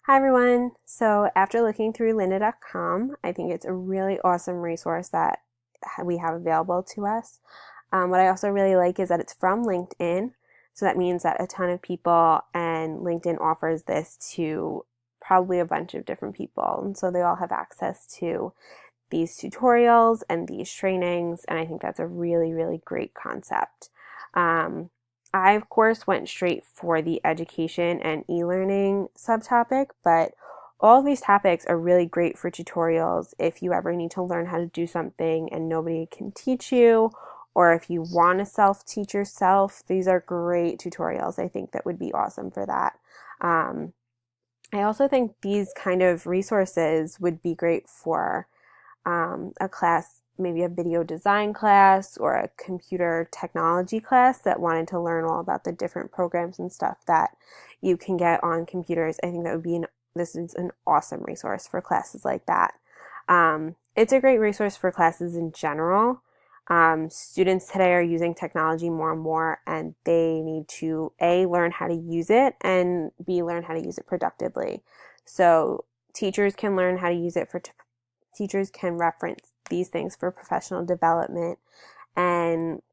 Hi everyone. So after looking through lynda.com, I think it's a really awesome resource that we have available to us. What I also really like is that it's from LinkedIn. So that means that a ton of people, and LinkedIn offers this to probably a bunch of different people. And so they all have access to these tutorials and these trainings. And I think that's a really, really great concept. I, of course, went straight for the education and e-learning subtopic, but all of these topics are really great for tutorials if you ever need to learn how to do something and nobody can teach you, or if you want to self-teach yourself. These are great tutorials. I think that would be awesome for that. I also think these kind of resources would be great for a class, maybe a video design class or a computer technology class that wanted to learn all about the different programs and stuff that you can get on computers. I think that would be this is an awesome resource for classes like that. It's a great resource for classes in general. Students today are using technology more and more, and they need to A, learn how to use it, and B, learn how to use it productively. So teachers can learn how to use it teachers can reference these things for professional development and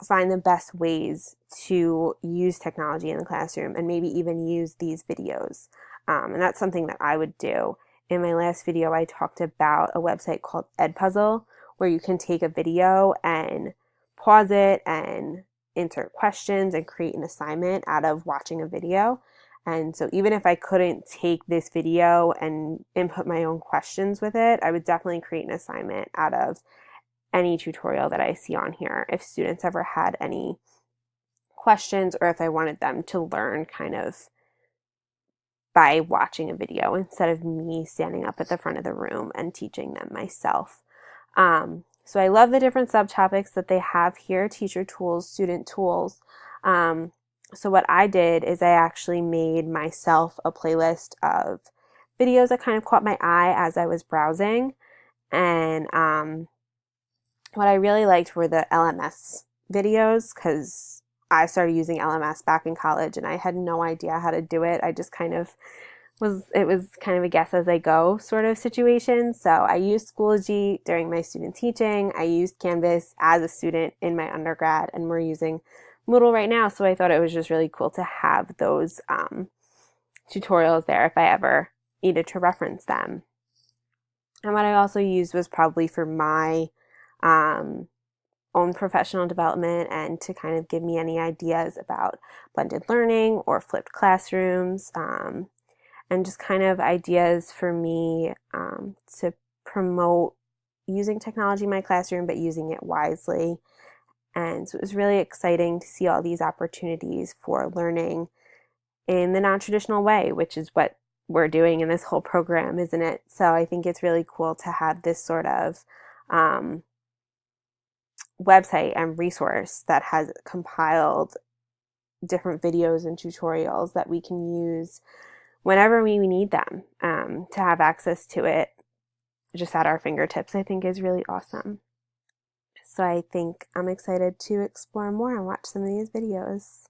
find the best ways to use technology in the classroom, and maybe even use these videos. And that's something that I would do. In my last video, I talked about a website called Edpuzzle, where you can take a video and pause it and insert questions and create an assignment out of watching a video. And so even if I couldn't take this video and input my own questions with it, I would definitely create an assignment out of any tutorial that I see on here if students ever had any questions, or if I wanted them to learn kind of by watching a video instead of me standing up at the front of the room and teaching them myself. So I love the different subtopics that they have here: teacher tools, student tools. So what I did is I actually made myself a playlist of videos that kind of caught my eye as I was browsing. And what I really liked were the LMS videos, because I started using LMS back in college and I had no idea how to do it. I just kind of it was kind of a guess as I go sort of situation. So I used Schoology during my student teaching. I used Canvas as a student in my undergrad, and we're using Moodle right now. So I thought it was just really cool to have those tutorials there if I ever needed to reference them. And what I also used was probably for my own professional development, and to kind of give me any ideas about blended learning or flipped classrooms, and just kind of ideas for me to promote using technology in my classroom, but using it wisely. And so it was really exciting to see all these opportunities for learning in the non-traditional way, which is what we're doing in this whole program, isn't it? So I think it's really cool to have this sort of website and resource that has compiled different videos and tutorials that we can use whenever we need them. To have access to it just at our fingertips, I think is really awesome. So I think I'm excited to explore more and watch some of these videos.